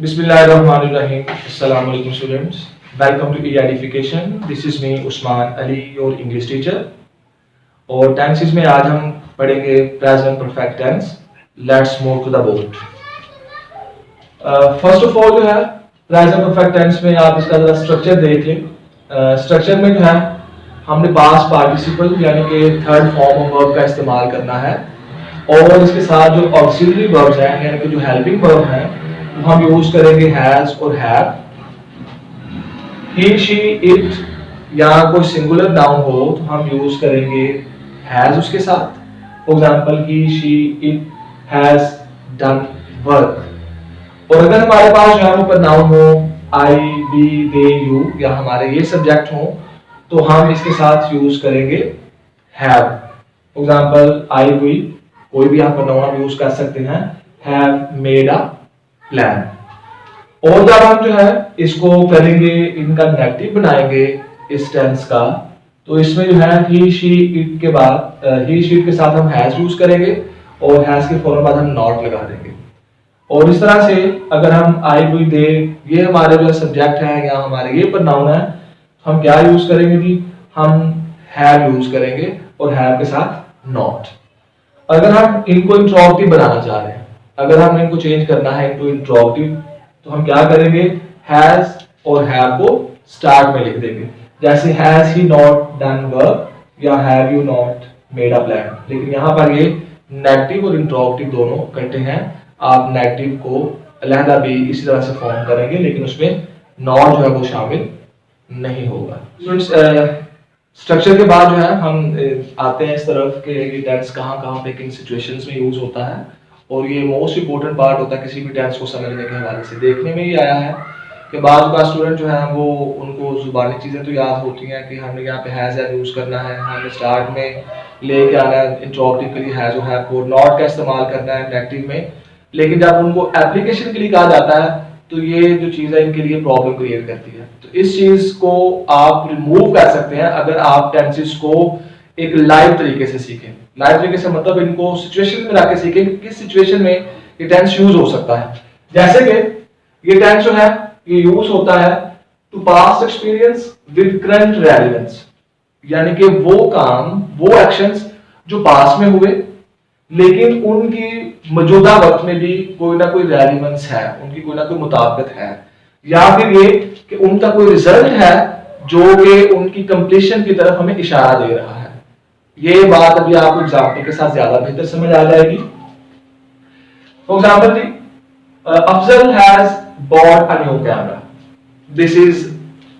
Bismillahirrahmanirrahim. Assalamu alaikum students. Welcome to e-Edification. This is me Usman Ali, your English teacher. और tenses में आज हम पढ़ेंगे present perfect tense. Let's move to the board. First of all जो है present perfect tense में आप इसका जरा स्ट्रक्चर देख लें. स्ट्रक्चर में जो है हमने पास्ट पार्टिसिपल यानी कि थर्ड फॉर्म ऑफ वर्ब का इस्तेमाल करना है और इसके साथ जो ऑक्सिलरी वर्ब्स हैं यानी कि जो हेल्पिंग वर्ब हैं हम यूज करेंगे हैज और हैव. ही शी इट या कोई सिंगुलर नाउन हो तो हम यूज करेंगे हैज उसके साथ. For example he she it has done work. और अगर हमारे पास जो है वो प्रोनाउन हो आई वी दे यू या हमारे ये सब्जेक्ट हो तो हम इसके साथ यूज करेंगे have. For example I we कोई भी आप प्रोनाउन यूज कर सकते हैं. Have made a plan. और जब हम जो है इसको करेंगे इनका नेगेटिव बनाएंगे इस टेंस का तो इसमें जो है ही शी इट के बाद ही शी इट के साथ हम हैज यूज करेंगे और हैज के फौरन बाद हम नॉट लगा देंगे. और इस तरह से अगर हम आई वी दे ये हमारे जो सब्जेक्ट है या हमारे ये प्रोनाउन है हम क्या यूज करेंगे जी हम हैव यूज करेंगे और हैव के साथ नॉट. अगर हम इनको इंट्रोगेटिव बनाना चाह रहे हैं अगर हम इनको चेंज करना है इनटू इंट्रोगेटिव तो हम क्या करेंगे हैज और हैव को स्टार्ट में लिख देंगे. जैसे has he not done work या have you not made a plan. लेकिन यहाँ पर ये नेगेटिव और इंट्रोगेटिव दोनों इकट्ठे हैं. आप नेगेटिव को अलहदा भी इसी तरह से फॉर्म करेंगे लेकिन उसमें नॉट जो है वो शामिल नहीं होगा. स्ट्रक्चर के बाद जो है हम आते हैं इस तरफ के ये टेंस कहाँ कहाँ पे किन सिचुएशंस में यूज होता है और ये मोस्ट इंपॉर्टेंट पार्ट होता है किसी भी टेंस को समझने के हवाले से. देखने में ये आया है कि बाद का स्टूडेंट जो है वो उनको जुबानी चीज़ें तो याद होती हैं कि हमने यहाँ पे हैज़ यूज़ करना है हमने स्टार्ट में लेके आना है इंट्रोगेटिव के लिए हैज़ और हैव को नॉट का इस्तेमाल करना है नेगेटिव में. लेकिन जब उनको एप्लीकेशन के लिए कहा जाता है तो ये जो चीज़ है इनके लिए प्रॉब्लम क्रिएट करती है. तो इस चीज़ को आप रिमूव कर सकते हैं अगर आप टेंसेस को एक लाइव तरीके से सीखें. लाइव तरीके से मतलब इनको सिचुएशन में रख के सीखें कि किस सिचुएशन में ये टेंस यूज हो सकता है. जैसे कि ये टेंस जो है ये यूज होता है to past experience with current relevance यानी कि वो काम वो एक्शंस जो पास में हुए लेकिन उनकी मौजूदा वक्त में भी कोई ना कोई रेलेवेंस है उनकी कोई ना कोई मुताबिकत है या फिर ये कि उनका कोई रिजल्ट है जो कि उनकी कंप्लीशन की तरफ हमें इशारा दे रहा है. ये बात अभी आपको एग्जाम्पल के साथ ज्यादा बेहतर समझ आ जाएगी. फॉर एग्जाम्पल जी Afzal has bought a new camera. This is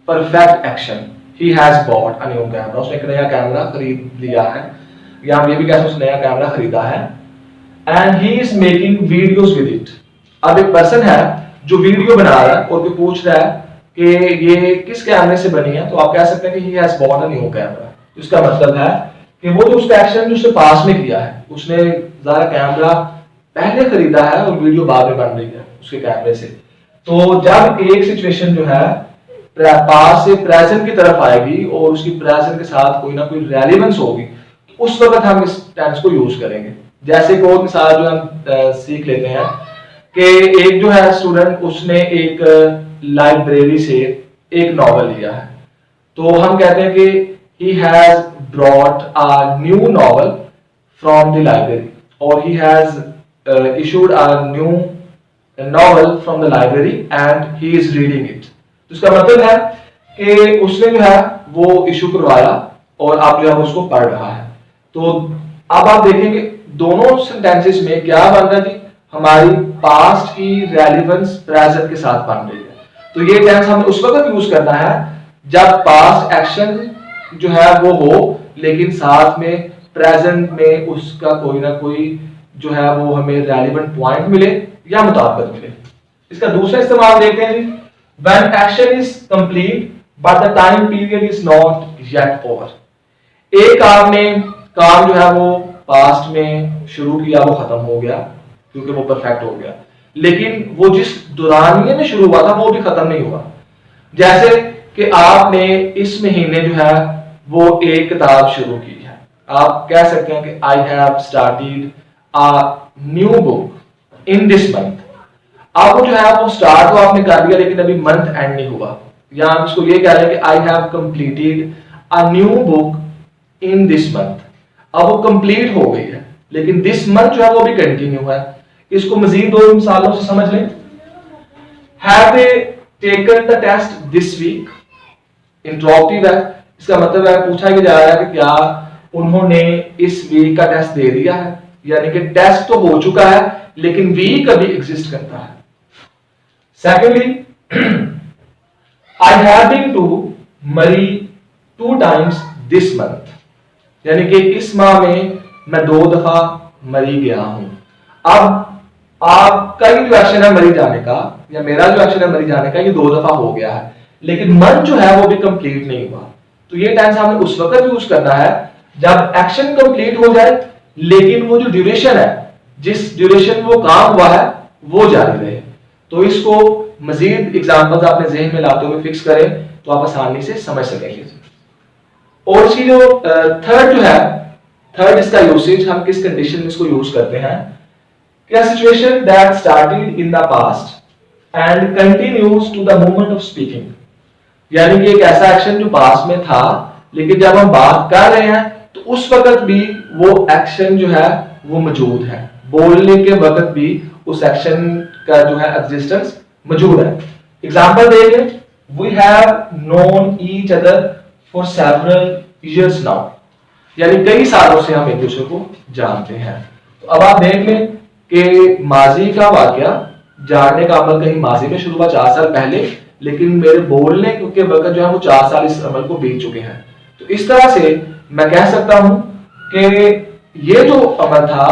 perfect action. He has bought a new camera. उसने एक नया कैमरा खरीद लिया है या हम ये भी कह सकते हैं उसने नया कैमरा खरीदा है. And he is making videos with it. अब एक पर्सन है जो वीडियो बना रहा है और कोई पूछ रहा है कि ये किस कैमरे से बनी है तो आप कह सकते हैं कि ही has bought a new camera. इसका मतलब है कि वो जो उसका एक्शन जो उसने पास में किया है उसने ज़रा कैमरा पहले खरीदा है और वीडियो बाद में बन रही है उसके कैमरे से. तो जब एक सिचुएशन जो है पास से प्रेजेंट की तरफ आएगी और उसकी प्रेजेंट के साथ कोई ना कोई रेलेवेंस होगी तो उस वक्त हम इस टेंस को यूज करेंगे. जैसे कि और मिसाल जो हम सीख लेते हैं कि एक जो है स्टूडेंट उसने एक लाइब्रेरी से एक नॉवल लिया है तो हम कहते हैं कि he has brought a new novel from the library or he has issued a new novel from the library and he is reading it. तो इसका मतलब है कि उसने जो है वो इशू करवाया और आप जो है उसको पढ़ रहा है. तो अब आप देखेंगे दोनों सेंटेंसेस में क्या बन रहा है जी हमारी पास्ट की रेलेवेंस प्रेजेंट के साथ बन रही है. तो ये टेंस हमें उस वक्त यूज करना है जब पास्ट एक्शन जो है वो हो लेकिन साथ में प्रेजेंट में उसका कोई ना कोई जो है वो हमें रेलेवेंट पॉइंट मिले या मुताबिकत मिले. इसका दूसरा इस्तेमाल देखते हैं जी when action is complete but the time period is not yet over. एक काम जो है वो पास्ट में शुरू किया वो खत्म हो गया क्योंकि वो परफेक्ट हो गया लेकिन वो जिस दौरानिये में शुरू हुआ था वो भी खत्म नहीं हुआ. जैसे कि आपने इस महीने जो है वो एक किताब शुरू की है. आप कह सकते हैं कि I have started a new book in this month. अब वो जो है वो स्टार्ट तो आपने कर दिया लेकिन अभी मंथ एंड नहीं हुआ, या हम इसको ये कह रहे हैं कि I have completed a new book in this month. अब वो कंप्लीट हो गई है लेकिन दिस मंथ जो है वो भी कंटिन्यू है। इसको मजीद दो मिसालों से समझ लें। Have they taken the test this week, interrogative है, इसका मतलब है पूछा जा रहा है कि क्या उन्होंने इस वीक का टेस्ट दे दिया है, यानी कि टेस्ट तो हो चुका है लेकिन वीक अभी एग्जिस्ट करता है। Secondly, I have been to Murree 2 times this month, यानी कि इस माह में मैं 2 दफा मरी गया हूं। अब आपका ही जो एक्शन है मरी जाने का, या मेरा जो एक्शन है मरी जाने का, ये 2 दफा हो गया है लेकिन मंथ जो है वो भी कंप्लीट नहीं हुआ। तो ये टेंस हमने उस वक्त यूज करना है जब एक्शन कंप्लीट हो जाए लेकिन वो जो ड्यूरेशन है, जिस ड्यूरेशन वो काम हुआ है वो जारी रहे। तो इसको मजीद एग्जांपल्स अपने ज़हन में लाते हुए फिक्स करें तो आप आसानी से समझ सकेंगे। और इसकी जो थर्ड जो है, थर्ड इसका यूसेज हम किस कंडीशन में इसको यूज करते हैं कि situation that started in the past and continues to the moment of speaking, यानी कि एक ऐसा एक्शन जो पास्ट में था लेकिन जब हम बात कर रहे हैं तो उस वक्त भी वो एक्शन जो है वो मौजूद है, बोलने के वक्त भी उस एक्शन का जो है एग्जिस्टेंस मौजूद है। एग्जांपल देखें, we have known each other for several years now, यानी कई सालों से हम एक दूसरे को जानते हैं। तो अब आप देख लें कि माजी का वाकया, जानने का अमल कहीं माजी में शुरू हुआ 4 साल पहले, लेकिन मेरे बोलने के वक्त जो है वो 4 साल इस अमल को बीत चुके हैं। तो इस तरह से मैं कह सकता हूं कि ये जो अमल था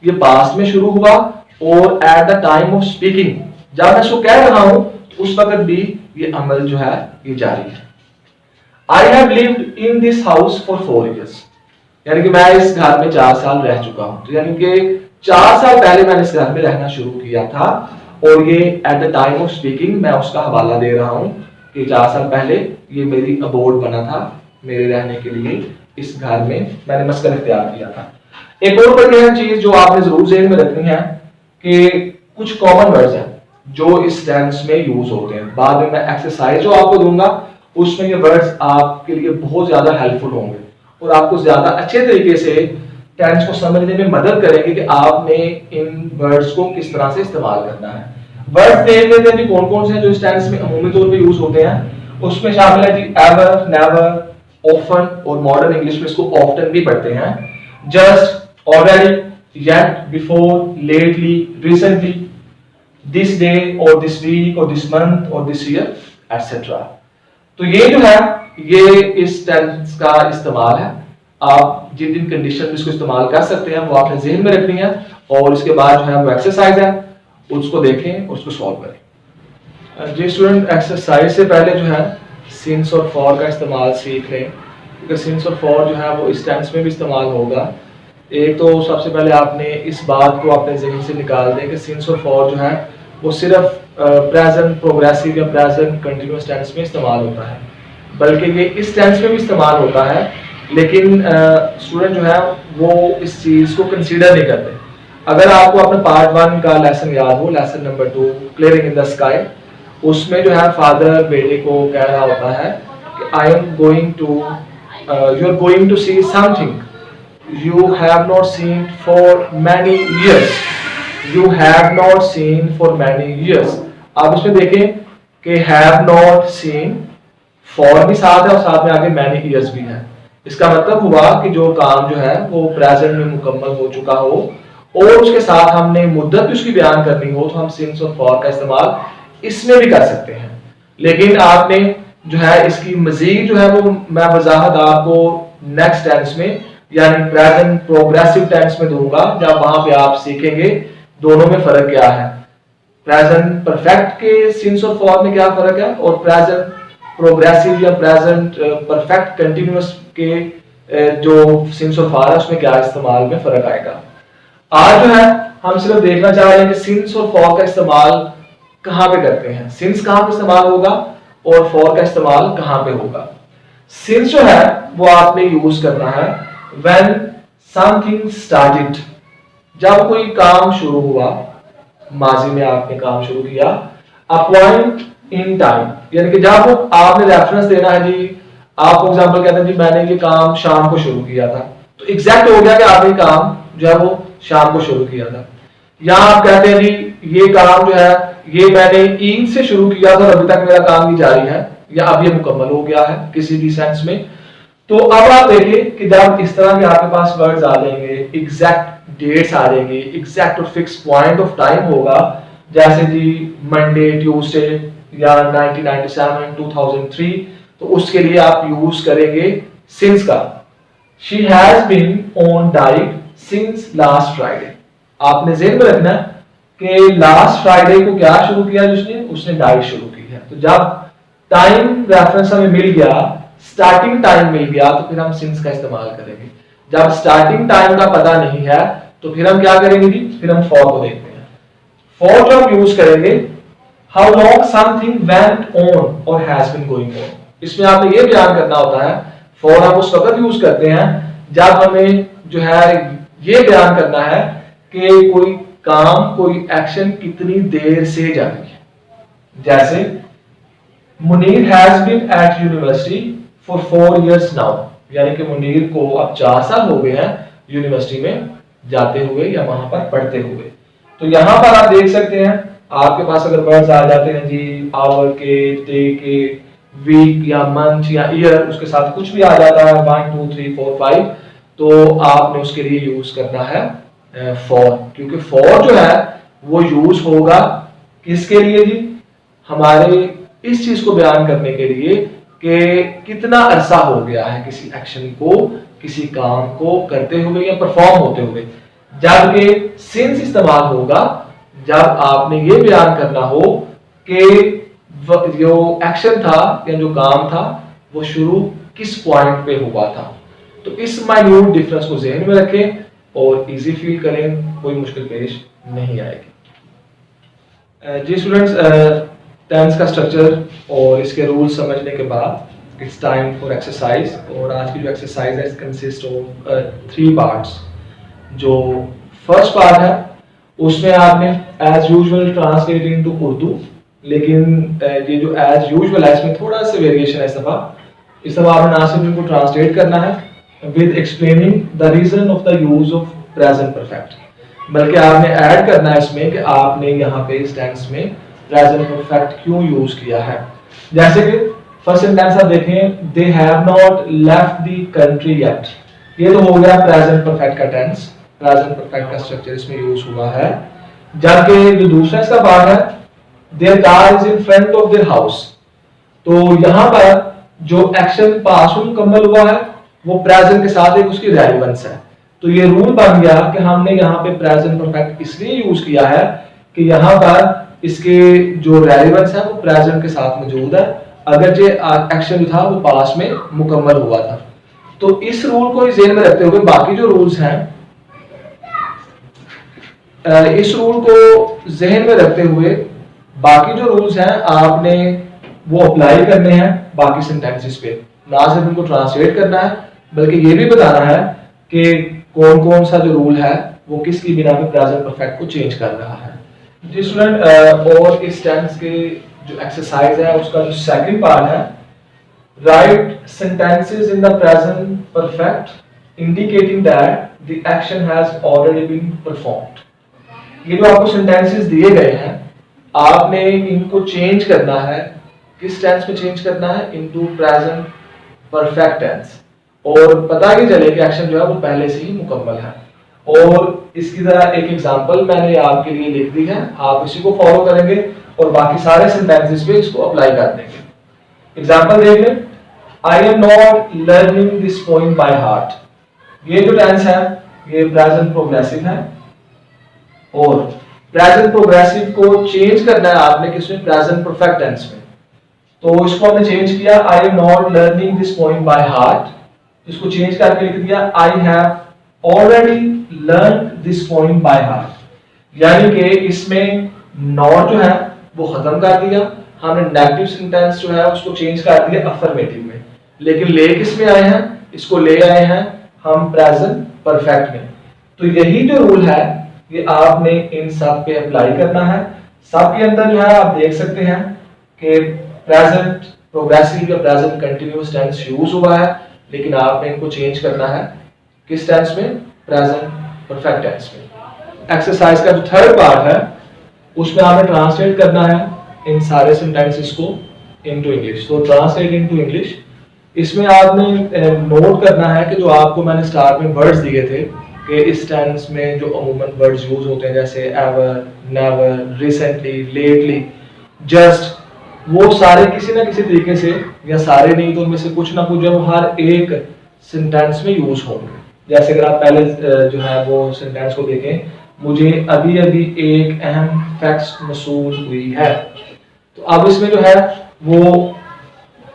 ये पास्ट में शुरू हुआ और at the time of speaking जब मैं इसको कह रहा हूं तो उस वक्त भी ये अमल जो है ये जारी है। I have lived in this house for 4 years, यानी कि मैं इस घर में 4 साल रह चुका हूं। तो यानी कि 4 साल पहले मैंने इस घर में रहना शुरू किया था और ये at the time of speaking मैं उसका हवाला दे रहा हूं कि 4 साल पहले ये मेरी अबोर्ड बना था, मेरे रहने के लिए इस घर में मैंने मस्कन इख्तियार किया था। एक और बड़ी चीज जो आपने जरूर ज़हन में रखनी है कि कुछ कॉमन वर्ड्स हैं जो इस टेंस में यूज होते हैं। बाद में मैं एक्सरसाइज जो आपको दूंगा उसमें ये वर्ड्स आपके लिए बहुत ज्यादा हेल्पफुल होंगे और आपको ज्यादा अच्छे तरीके से टेंस को समझने में मदद करेंगे कि आपने इन वर्ड्स को किस तरह से इस्तेमाल करना है। वर्ड्स देख लेते हैं कौन कौन से हैं जो इस टेंस में अमूमी तौर पे यूज होते हैं। उसमें शामिल है जी एवर, नेवर, ऑफन, और मॉडर्न इंग्लिश में इसको ऑफ्टन भी पढ़ते हैं। Just, already, yet, before, lately, recently, this day और दिस वीक और दिस मंथ और दिस ईयर एटसेट्रा। तो ये जो है ये इस टेंस का इस्तेमाल है। आप जिन जिन कंडीशन में इसको इस्तेमाल कर सकते हैं वो आपने ज़हन में रखनी है और इसके बाद जो है वो एक्सरसाइज है उसको देखें और उसको सॉल्व करें। जी स्टूडेंट, एक्सरसाइज से पहले जो है सिंस और फॉर का इस्तेमाल सीख लें, क्योंकि सिंस और फॉर जो है वो इस टेंस में भी इस्तेमाल होगा। एक तो सबसे पहले आपने इस बात को अपने ज़हन से निकाल दें कि सिंस और फॉर जो है वो सिर्फ प्रेजेंट प्रोग्रेसिव या प्रेजेंट कंटिन्यूअस टेंस में इस्तेमाल होता है, बल्कि ये इस टेंस में भी इस्तेमाल होता है। लेकिन स्टूडेंट जो है वो इस चीज़ को कंसीडर नहीं करते। अगर आपको अपने पार्ट 1 का लेसन याद हो, lesson number 2 clearing in the sky, उसमें जो है फादर बेटे को कह रहा होता है कि I am going to, you are going to see something you have not seen for many years, you have not seen for many years. आप इसमें देखें कि हैव नॉट सीन, फॉर भी साथ है और साथ में आगे मैनी ईयर्स भी है। इसका मतलब हुआ कि जो काम जो है वो प्रेजेंट में मुकम्मल हो चुका हो और उसके साथ हमने मुद्दत भी उसकी बयान करनी हो तो हम सिंस और फॉर का इस्तेमाल इसमें भी कर सकते हैं। लेकिन आपने जो है इसकी मजीद जो है वो मैं वजाहत आपको नेक्स्ट टेंस में यानी प्रेजेंट प्रोग्रेसिव टेंस में दूंगा, जब वहां पे आप सीखेंगे दोनों में फर्क क्या है, प्रेजेंट परफेक्ट के सिंस और फॉर में क्या फर्क है और प्रेजेंट प्रोग्रेसिव या प्रेजेंट परफेक्ट कंटिन्यूअस के जो सिंस और फॉर है उसमें क्या इस्तेमाल में फर्क आएगा। आज जो है हम सिर्फ देखना चाह रहे हैं कि सिंस और फॉर का इस्तेमाल कहां पे करते हैं, सिंस कहां पे इस्तेमाल होगा और फॉर का इस्तेमाल कहां पे होगा। सिंस जो है वो आपने यूज करना है व्हेन समथिंग स्टार्टेड, जब कोई काम शुरू हुआ, माजी में आपने काम शुरू किया। अपॉइंट इन टाइम, यानी कि जब वो आपने रेफरेंस देना है जी, आप फॉर एग्जांपल कहते हैं जी मैंने ये काम शाम को शुरू किया था, तो एग्जैक्ट हो गया कि आपने काम जो है वो शाम को शुरू किया था। या आप कहते हैं जी ये काम जो है ये मैंने इन से शुरू किया था और अभी तक मेरा काम ये जारी है, या अब ये मुकम्मल हो गया है किसी भी सेंस में। तो अब आप देखिए कि जब इस तरह के आपके पास वर्ड्स आ जाएंगे, एग्जैक्ट डेट्स आ जाएंगे, एग्जैक्ट और फिक्स पॉइंट ऑफ टाइम होगा, जैसे जी मंडे, ट्यूसडे या 1997, 2003, तो उसके लिए आप यूज करेंगे सिंस का। She has been on diet since last Friday. आपने ज़हन में रखना कि लास्ट फ्राइडे को क्या शुरू किया उसने डाइट शुरू की है। तो जब टाइम रेफरेंस हमें मिल गया, स्टार्टिंग टाइम मिल गया, तो फिर हम सिंस का इस्तेमाल करेंगे। जब स्टार्टिंग टाइम का पता नहीं है तो फिर हम क्या करेंगे जी, फिर हम फॉर को देखते हैं। फॉर जो हम यूज करेंगे, how long something went on और हैज बीन गोइंग ऑन, इसमें आपने ये बयान करना होता है। फॉर हम उस वक्त यूज करते हैं जब हमें जो है ये बयान करना है कि कोई काम, कोई एक्शन कितनी देर से जारी है। जैसे Munir has been at university for 4 years now, यानी कि मुनीर को अब 4 साल हो गए हैं यूनिवर्सिटी में जाते हुए या वहां पर पढ़ते हुए। तो यहां पर आप देख सकते हैं आपके पास अगर वर्ड्स आ जाते हैं जी आवर के, डे के, वीक या मंथ या ईयर, उसके साथ कुछ भी आ जाता है 1 2 3 4 5, तो आपने उसके लिए यूज करना है फॉर, क्योंकि फॉर जो है वो यूज होगा किसके लिए जी, हमारे इस चीज को बयान करने के लिए कि कितना अरसा हो गया है किसी एक्शन को, किसी काम को करते हुए या परफॉर्म होते हुए। जबकि सिंस इस्तेमाल होगा जब आपने ये बयान करना हो कि जो एक्शन था या जो काम था वो शुरू किस पॉइंट पे हुआ था। तो इस माइन्यूट डिफरेंस को ज़हन में रखें और इजी फील करें, कोई मुश्किल पेश नहीं आएगी। जी स्टूडेंट्स, टेंस का स्ट्रक्चर और इसके रूल्स समझने के बाद इट्स टाइम फॉर एक्सरसाइज। और आज की जो एक्सरसाइज है कंसिस्ट ऑफ 3 पार्ट्स। जो फर्स्ट पार्ट है उसमें आपने as usual translate into Urdu, लेकिन ये जो एज यूजुअल है इसमें थोड़ा सा वेरिएशन है। इस दफा आपने ना सिर्फ इनको ट्रांसलेट करना है with explaining the reason of the use of present perfect, बल्कि आपने ऐड करना है इसमें कि आपने यहाँ पे इस टेंस में प्रेजेंट परफेक्ट क्यों यूज किया है। जैसे कि फर्स्ट सेंटेंस आप देखें, they have not left the country yet, ये तो हो गया प्रेजेंट परफेक्ट का टेंस, प्रेजेंट परफेक्ट का स्ट्रक्चर इसमें यूज हुआ है। जबकि जो दूसरा इसका पार्ट है, their car is in front of their house, तो यहाँ पर जो एक्शन पास मुकम्मल हुआ है वो प्रेजेंट के साथ एक उसकी रेलेवेंस है। तो ये रूल बन गया कि हमने यहाँ पे प्रेजेंट परफेक्ट इसलिए यूज किया है कि यहाँ पर इसके जो रेलेवेंस है वो प्रेजेंट के साथ मौजूद है, अगर जो एक्शन था वो पास में मुकम्मल हुआ था। तो इस रूल को ज़हन में रखते हुए बाकी जो रूल्स हैं, इस रूल को ज़हन में रखते हुए बाकी जो रूल्स हैं आपने वो अप्लाई करने हैं बाकी सेंटेंसेस पे। ना सिर्फ उनको ट्रांसलेट करना है बल्कि ये भी बताना है कि कौन कौन सा जो रूल है वो किसकी बिना पे प्रेजेंट परफेक्ट को चेंज कर रहा है। जी स्टूडेंट, और इस टेंस के जो एक्सरसाइज है उसका जो सेकंड पार्ट है, write sentences in the present perfect indicating that the action has already been performed. ये जो आपको सेंटेंसेस दिए गए हैं आपने इनको चेंज करना है। किस टेंस में चेंज करना है? इनटू प्रेजेंट परफेक्ट टेंस, और पता ही चले कि एक्शन जो है वो पहले से ही मुकम्मल है। और इसकी तरह एक एग्जांपल मैंने आपके लिए लिख दी है, आप इसी को फॉलो करेंगे और बाकी सारे सेंटेंसेस पे इसको अप्लाई कर देंगे। एग्जांपल देख लें, I am not learning this poem by heart. ये जो टेंस है ये प्रेजेंट प्रोग्रेसिव है, और प्रेजेंट प्रोग्रेसिव को चेंज करना है आपने किसमें? प्रेजेंट परफेक्ट टेंस में। तो इसको हमने चेंज किया, I am not learning this poem by heart. इसको चेंज करके लिख दिया, I have already learn this poem by heart. यानी कि इसमें नॉट जो है वो खत्म कर दिया, हमने नेगेटिव सेंटेंस जो है उसको चेंज कर दिया अफर्मेटिव में, लेकिन ले किस में आए हैं? इसको ले आए हैं हम प्रेजेंट परफेक्ट में। तो यही जो रूल है ये आपने इन सब पे अप्लाई करना है। सब के अंदर जो है आप देख सकते हैं कि प्रेजेंट प्रोग्रेसिव या प्रेजेंट कंटिन्यूअस टेंस यूज हुआ है, लेकिन आपने इनको चेंज करना है किस टेंस में, प्रेजेंट परफेक्ट टेंस में। एक्सरसाइज का जो थर्ड पार्ट है उसमें आपने ट्रांसलेट करना है इन सारे सेंटेंसेस को इनटू इंग्लिश। तो ट्रांसलेट इनटू इंग्लिश, इसमें आपने नोट करना है कि जो आपको मैंने स्टार्ट में वर्ड्स दिए थे कि इस टेंस में जो अमूमन वर्ड्स यूज होते हैं जैसे ever, never, recently, lately, just, वो सारे किसी ना किसी तरीके से, या सारे नहीं तो उनमें से कुछ ना कुछ जो हर एक सेंटेंस में यूज होंगे। जैसे अगर आप पहले जो है वो सेंटेंस को देखें, मुझे अभी अभी एक अहम फैक्ट मसूल हुई है, तो अब इसमें जो है वो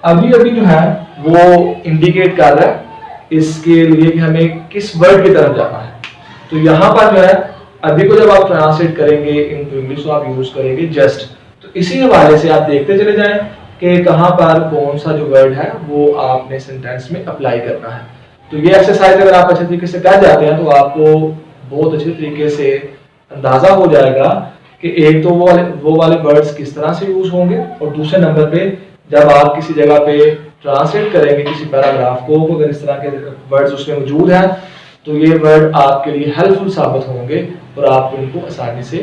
अभी अभी जो है वो इंडिकेट कर रहा है इसके लिए कि हमें किस वर्ड की तरफ जाना है। तो यहाँ पर जो है अभी को जब आप ट्रांसलेट करेंगे इनटू इंग्लिश तो आप यूज करेंगे जस्ट। तो इसी हवाले से आप देखते चले जाएं कि कहाँ पर कौन सा जो वर्ड है वो आपने सेंटेंस में अप्लाई करना है। तो ये एक्सरसाइज अगर आप अच्छे तरीके से कर जाते हैं तो आपको बहुत अच्छे तरीके से अंदाजा हो जाएगा कि एक तो वो वाले वर्ड्स किस तरह से यूज होंगे, और दूसरे नंबर पे जब आप किसी जगह पे ट्रांसलेट करेंगे किसी पैराग्राफ को, अगर इस तरह के वर्ड्स उसमें मौजूद हैं तो ये वर्ड आपके लिए हेल्पफुल साबित होंगे और आप इनको आसानी से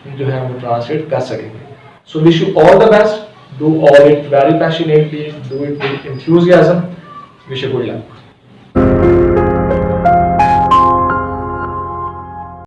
जो है वो ट्रांसलेट कर सकेंगे। So wish you all the best, do all it very passionately, do it with enthusiasm, wish you good luck.